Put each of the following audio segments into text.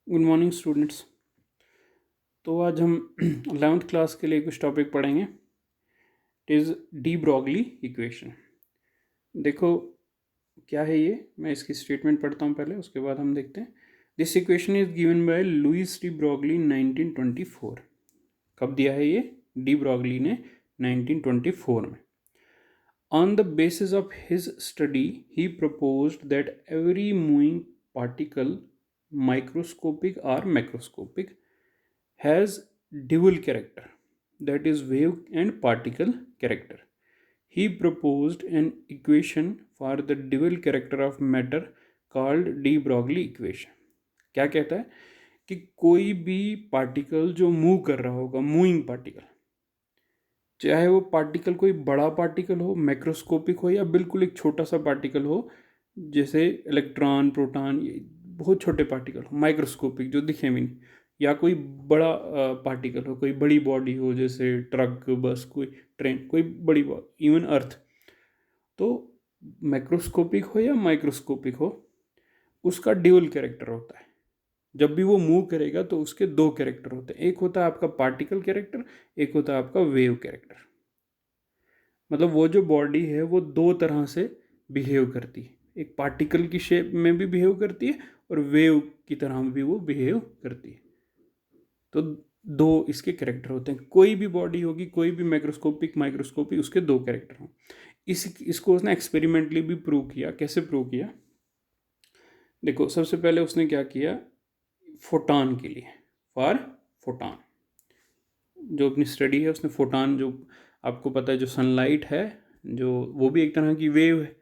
Good morning students. तो आज हम 11th क्लास के लिए कुछ टॉपिक पढ़ेंगे। It is D Broglie equation. देखो क्या है ये, मैं इसकी स्टेटमेंट पढ़ता हूँ पहले, उसके बाद हम देखते हैं। This equation is given by Louis de Broglie 1924। कब दिया है ये? डी ब्रॉगली ने 1924 में। On the basis of his study, he proposed that every moving particle, microscopic or macroscopic, has dual character, that is wave and particle character. He proposed an equation for the dual character of matter called de Broglie equation. क्या कहता है कि कोई भी particle जो move कर रहा होगा, मूविंग पार्टिकल, चाहे वो पार्टिकल कोई बड़ा पार्टिकल हो, मैक्रोस्कोपिक हो, या बिल्कुल एक छोटा सा पार्टिकल हो जैसे इलेक्ट्रॉन, प्रोटॉन, ये बहुत छोटे पार्टिकल हो, माइक्रोस्कोपिक जो दिखे भी नहीं, या कोई बड़ा पार्टिकल हो, कोई बड़ी बॉडी हो जैसे ट्रक, बस, कोई ट्रेन, कोई बड़ी बॉडी, इवन अर्थ। तो मैक्रोस्कोपिक हो या माइक्रोस्कोपिक हो, उसका ड्यूअल कैरेक्टर होता है। जब भी वो मूव करेगा तो उसके दो कैरेक्टर होते हैं, एक होता है आपका पार्टिकल कैरेक्टर, एक होता है आपका वेव कैरेक्टर। मतलब वो जो बॉडी है वो दो तरह से बिहेव करती है, एक पार्टिकल की शेप में भी बिहेव करती है और वेव की तरह भी वो बिहेव करती है। तो दो इसके कैरेक्टर होते हैं। कोई भी बॉडी होगी, कोई भी माइक्रोस्कोपिक, माइक्रोस्कोपिक, उसके दो कैरेक्टर हों। इसको उसने एक्सपेरिमेंटली भी प्रूव किया। कैसे प्रूव किया? देखो, सबसे पहले उसने क्या किया, फोटॉन के लिए, फॉर फोटॉन, जो अपनी स्टडी है उसने फोटॉन, जो आपको पता है जो सनलाइट है, जो वो भी एक तरह की वेव है,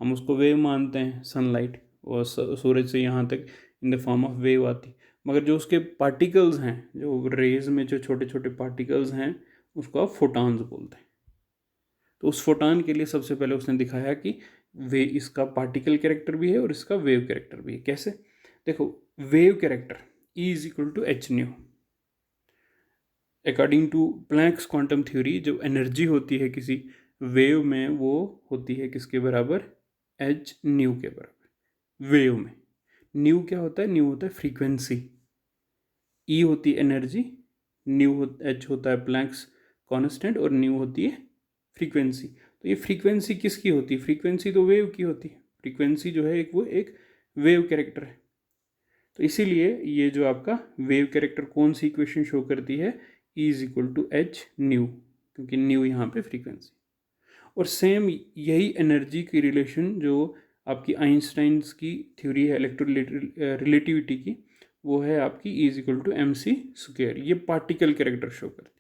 हम उसको वेव मानते हैं सनलाइट, और सूरज से यहाँ तक in the form of wave आती। मगर जो उसके पार्टिकल्स हैं, जो रेज में जो छोटे छोटे पार्टिकल्स हैं, उसको आप फोटॉन्स बोलते हैं। तो उस फोटॉन के लिए सबसे पहले उसने दिखाया कि वे इसका पार्टिकल कैरेक्टर भी है और इसका वेव कैरेक्टर भी है। कैसे? देखो, wave character E is equal to h nu. According to Planck's quantum theory, जो एनर्जी होती है किसी वेव में, वो होती है किसके बराबर? एच न्यू के बराबर। वेव में न्यू क्या होता है? न्यू होता है फ्रीक्वेंसी, ई होती है एनर्जी, एच होता है प्लैंक्स कांस्टेंट, और न्यू होती है फ्रीक्वेंसी। तो ये फ्रीक्वेंसी किसकी होती है? फ्रीक्वेंसी तो वेव की होती है। फ्रीक्वेंसी जो है वो एक वेव कैरेक्टर है। तो इसीलिए ये जो आपका वेव कैरेक्टर कौन सी इक्वेशन शो करती है? E is equal to h nu, क्योंकि न्यू यहाँ पे फ्रीक्वेंसी। और सेम यही एनर्जी की रिलेशन जो आपकी आइंस्टाइंस की थ्योरी है रिलेटिविटी की, वो है आपकी E is equal to m c square. ये पार्टिकल कैरेक्टर शो करती है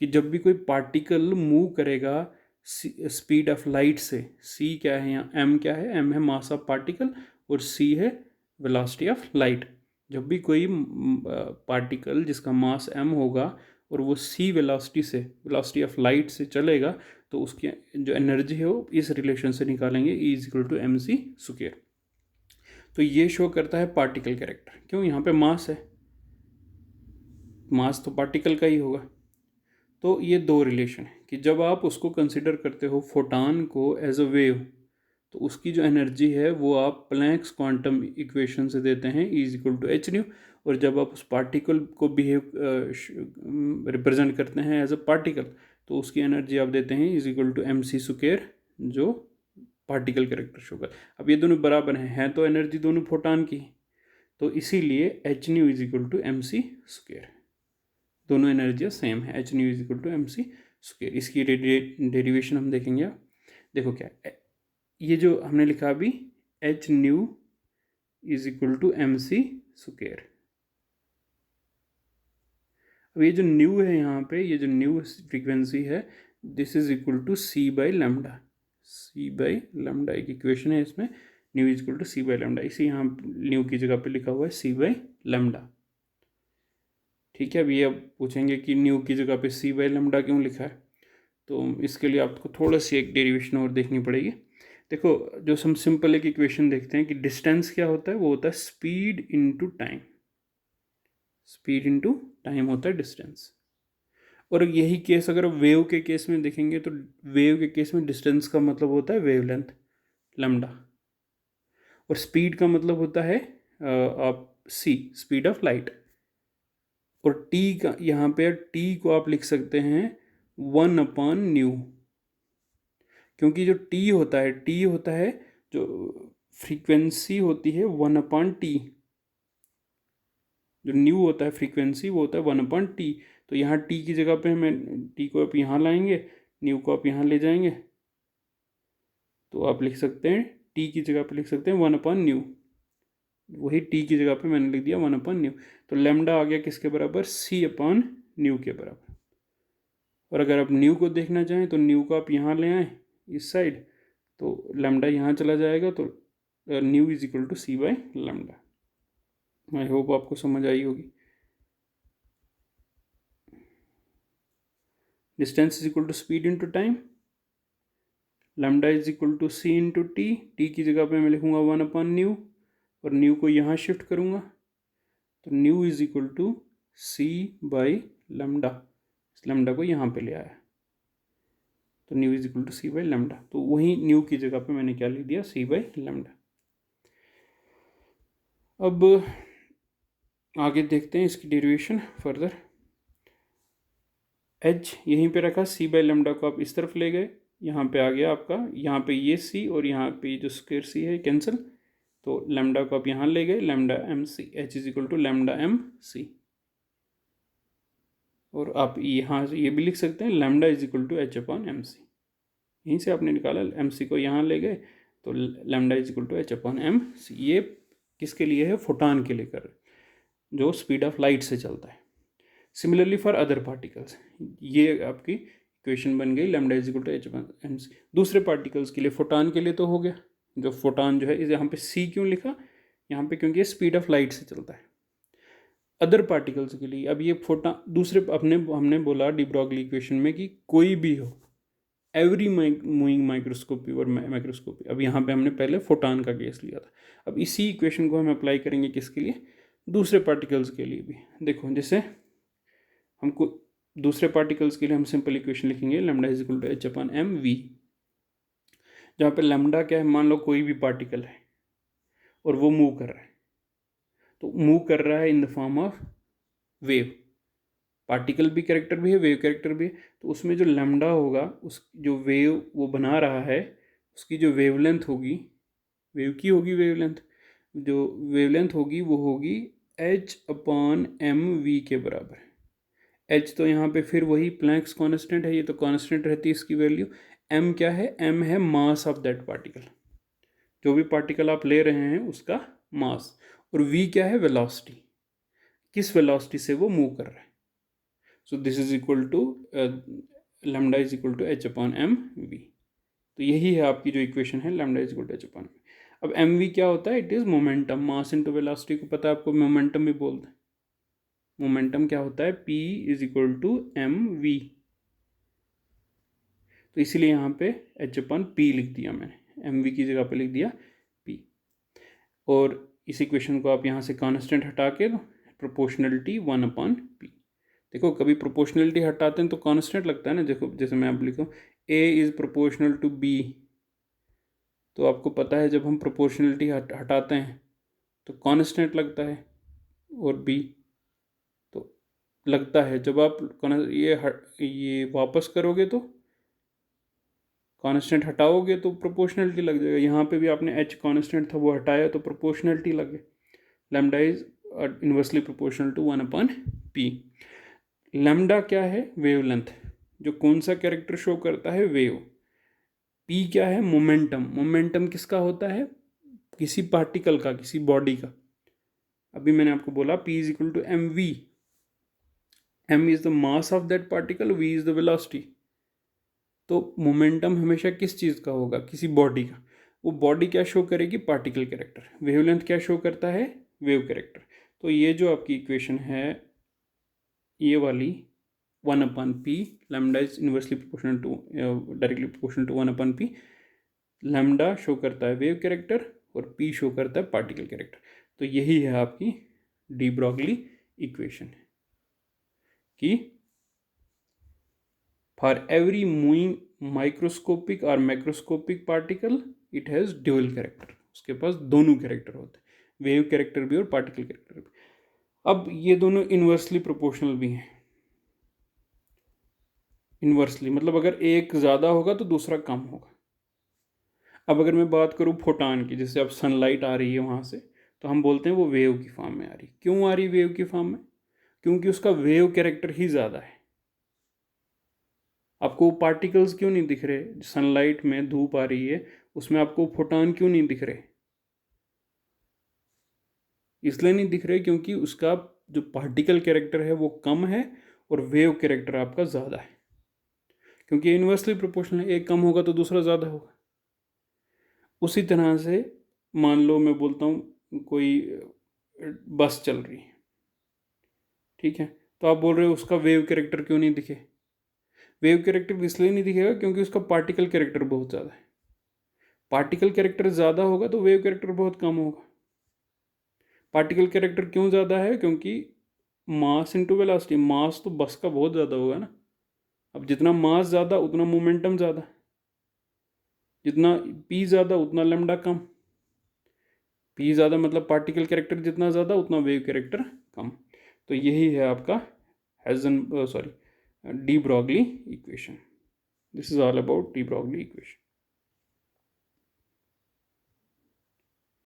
कि जब भी कोई पार्टिकल मूव करेगा स्पीड ऑफ लाइट से, c क्या है यहाँ, m क्या है, m है मास ऑफ पार्टिकल, और c है वेलोसिटी ऑफ लाइट। जब भी कोई पार्टिकल जिसका मास m होगा और वो c वेलोसिटी से, वेलोसिटी ऑफ लाइट से चलेगा, तो उसकी जो एनर्जी है वो इस रिलेशन से निकालेंगे, E is equal to m c square. तो ये शो करता है पार्टिकल कैरेक्टर। क्यों? यहाँ पे मास है, मास तो पार्टिकल का ही होगा। तो ये दो रिलेशन है कि जब आप उसको कंसिडर करते हो फोटॉन को एज अ वेव, तो उसकी जो एनर्जी है वो आप प्लैंक्स क्वांटम इक्वेशन से देते हैं, E is equal to h nu. और जब आप उस पार्टिकल को बिहेव रिप्रेजेंट करते हैं एज अ पार्टिकल, तो उसकी एनर्जी आप देते हैं is equal to m c square, जो पार्टिकल कैरेक्टर शो कर। अब ये दोनों बराबर हैं तो एनर्जी दोनों फोटॉन की, तो इसीलिए h nu is equal to m c square. दोनों एनर्जियाँ सेम है, h nu is equal to m c square. इसकी डेरिवेशन हम देखेंगे। देखो क्या ये जो हमने लिखा अभी, h nu is equal to m c square. अब ये जो न्यू है यहाँ पे, ये जो न्यू फ्रीक्वेंसी है, this is equal to c by lambda. C by lambda एक इक्वेशन है इसमें, new is equal to c by lambda. इसी यहाँ न्यू की जगह पे लिखा हुआ है सी बाई लेमडा। ठीक है, अभी अब पूछेंगे कि न्यू की जगह पे सी बाई लेमडा क्यों लिखा है, तो इसके लिए आपको थोड़ा सी एक डेरिवेशन और देखनी पड़ेगी। देखो, जो हम सिंपल एक इक्वेशन देखते हैं कि डिस्टेंस क्या होता है, वो होता है speed into time. Speed into time होता है डिस्टेंस। और यही केस अगर वेव के केस में देखेंगे, तो वेव के केस में डिस्टेंस का मतलब होता है वेवलेंथ लैम्डा, और स्पीड का मतलब होता है आप सी स्पीड ऑफ लाइट, और टी का यहाँ पे टी को आप लिख सकते हैं 1/ν, क्योंकि जो टी होता है जो फ्रीक्वेंसी होती है 1/t, जो न्यू होता है फ्रीक्वेंसी वो होता है 1/t। तो यहाँ टी की जगह पे हमें टी को आप यहाँ लाएंगे, न्यू को आप यहाँ ले जाएंगे, तो आप लिख सकते हैं टी की जगह पे लिख सकते हैं 1/ν। वही टी की जगह पे मैंने लिख दिया 1/ν। तो लेमडा आ गया किसके बराबर, c/ν के बराबर। और अगर आप न्यू को देखना चाहें तो न्यू को आप यहाँ ले आए इस साइड, तो लेमडा यहाँ चला जाएगा, तो nu is equal to c/λ। I hope आपको समझ आई होगी। Distance is equal to speed into time, lambda is equal to c into t, t की जगह पे मैं लिखूंगा 1/ν, और न्यू को यहाँ शिफ्ट करूँगा, तो nu is equal to c/λ। इस लैम्डा को यहाँ पे ले आया, तो nu is equal to c/λ। तो वही न्यू की जगह पे मैंने क्या लिख दिया, c/λ। अब आगे देखते हैं इसकी डेरिवेशन फर्दर। h यहीं पे रखा, c/λ को आप इस तरफ ले गए, यहाँ पे आ गया आपका, यहाँ पे ये c और यहाँ पे जो स्क्वायर c है कैंसिल, तो लैम्डा को आप यहाँ ले गए, lambda mc, h is equal to lambda mc। और आप यहाँ से ये भी लिख सकते हैं lambda is equal to h/mc, यहीं से आपने निकाला, mc को यहाँ ले गए, तो lambda is equal to h/mc। ये किसके लिए है, फोटॉन के लिए कर रहे, जो स्पीड ऑफ लाइट से चलता है। सिमिलरली फॉर अदर पार्टिकल्स, ये आपकी इक्वेशन बन गई, lambda is equal to h/mc। दूसरे पार्टिकल्स के लिए, फोटॉन के लिए तो हो गया, जो फोटॉन जो है, इस यहाँ पे c क्यों लिखा यहाँ पे, क्योंकि ये स्पीड ऑफ लाइट से चलता है। अदर पार्टिकल्स के लिए, अब ये फोटॉन दूसरे हमने बोला डी ब्रॉगली इक्वेशन में कि कोई भी हो, एवरी मूविंग माइक्रोस्कोपी और माइक्रोस्कोपी। अब यहाँ पे हमने पहले फोटॉन का केस लिया था, अब इसी इक्वेशन को हम अप्लाई करेंगे किसके लिए, दूसरे पार्टिकल्स के लिए भी। देखो जैसे हमको दूसरे पार्टिकल्स के लिए हम सिंपल इक्वेशन लिखेंगे, lambda is equal to h/mv, जहाँ पे लैम्डा क्या है, मान लो कोई भी पार्टिकल है और वो मूव कर रहा है, तो मूव कर रहा है in the form of wave, particle भी कैरेक्टर भी है, वेव कैरेक्टर भी है, तो उसमें जो लैम्डा होगा, उस जो वेव वो बना रहा है उसकी जो वेवलेंथ होगी, वेव की होगी वेवलेंथ, जो वेवलेंथ होगी वो होगी h/mv के बराबर। h तो यहाँ पे फिर वही प्लैंक्स कांस्टेंट है, ये तो कांस्टेंट रहती है इसकी वैल्यू। m क्या है, m है मास ऑफ दैट पार्टिकल, जो भी पार्टिकल आप ले रहे हैं उसका मास, और v क्या है, वेलोसिटी, किस वेलोसिटी से वो मूव कर रहा है। So this is equal to lambda is equal to h/mv। तो यही है आपकी जो इक्वेशन है, lambda is equal to h/mv। अब mv क्या होता है, it is momentum, mass into velocity को पता है आपको, मोमेंटम भी बोलते हैं। मोमेंटम क्या होता है, p is equal to mv, तो इसीलिए यहाँ पे h/p लिख दिया मैंने, mv की जगह पे लिख दिया p। और इस इक्वेशन को आप यहाँ से कांस्टेंट हटा के प्रोपोर्शनलिटी 1/p। देखो कभी प्रोपोर्शनलिटी हटाते हैं तो कांस्टेंट लगता है ना, देखो जैसे मैं आप लिखूँ a is proportional to b, तो आपको पता है जब हम प्रोपोर्शनलिटी हटाते हैं तो कांस्टेंट लगता है, और b तो लगता है, जब आप ये वापस करोगे तो कांस्टेंट हटाओगे तो प्रोपोर्शनलिटी लग जाएगा। यहाँ पे भी आपने h कांस्टेंट था वो हटाया तो प्रोपोर्शनलिटी लगे। Lambda is inversely proportional to 1/p। Lambda क्या है, वेवलेंथ, जो कौन सा कैरेक्टर शो करता है, वेव। p क्या है, मोमेंटम, मोमेंटम किसका होता है, किसी पार्टिकल का, किसी बॉडी का। अभी मैंने आपको बोला p is equal to mv, m is the mass of that particle, v is the velocity. तो मोमेंटम हमेशा किस चीज़ का होगा, किसी बॉडी का। वो बॉडी क्या शो करेगी, पार्टिकल कैरेक्टर। वेवलेंथ क्या शो करता है, वेव कैरेक्टर। तो ये जो आपकी इक्वेशन है ये वाली 1/p, lambda is inversely proportional to, directly proportional to 1/p। Lambda show करता है वेव कैरेक्टर और p शो करता है पार्टिकल कैरेक्टर। तो यही है आपकी डी ब्रॉगली इक्वेशन कि for every moving microscopic or macroscopic particle it has dual character, उसके पास दोनों कैरेक्टर होते हैं। वेव कैरेक्टर भी और पार्टिकल कैरेक्टर भी। अब ये दोनों इन्वर्सली प्रोपोर्शनल भी हैं। इन्वर्सली मतलब अगर एक ज़्यादा होगा तो दूसरा कम होगा। अब अगर मैं बात करूँ फोटान की, जैसे अब सनलाइट आ रही है वहाँ से, तो हम बोलते हैं वो वेव की फॉर्म में आ रही। क्यों आ रही वेव की फॉर्म में? क्योंकि उसका वेव कैरेक्टर ही ज़्यादा है। आपको पार्टिकल्स क्यों नहीं दिख रहे? सनलाइट में धूप आ रही है, उसमें आपको फोटान क्यों नहीं दिख रहे? इसलिए नहीं दिख रहे क्योंकि उसका जो पार्टिकल कैरेक्टर है वो कम है और वेव कैरेक्टर आपका ज़्यादा है। क्योंकि इन्वर्सली प्रोपोर्शनल है, एक कम होगा तो दूसरा ज़्यादा होगा। उसी तरह से मान लो मैं बोलता हूँ कोई बस चल रही है, ठीक है, तो आप बोल रहे हो उसका वेव कैरेक्टर क्यों नहीं दिखे? वेव कैरेक्टर इसलिए नहीं दिखेगा क्योंकि उसका पार्टिकल कैरेक्टर बहुत ज़्यादा है। पार्टिकल कैरेक्टर ज़्यादा होगा तो वेव कैरेक्टर बहुत कम होगा। पार्टिकल कैरेक्टर क्यों ज़्यादा है? क्योंकि मास इंटू वेलोसिटी, मास तो बस का बहुत ज़्यादा होगा ना। अब जितना मास ज़्यादा उतना मोमेंटम ज़्यादा, जितना पी ज़्यादा उतना लैम्डा कम। पी ज़्यादा मतलब पार्टिकल कैरेक्टर जितना ज़्यादा उतना वेव कैरेक्टर कम। तो यही है आपका D Broglie equation. This is all about D Broglie equation.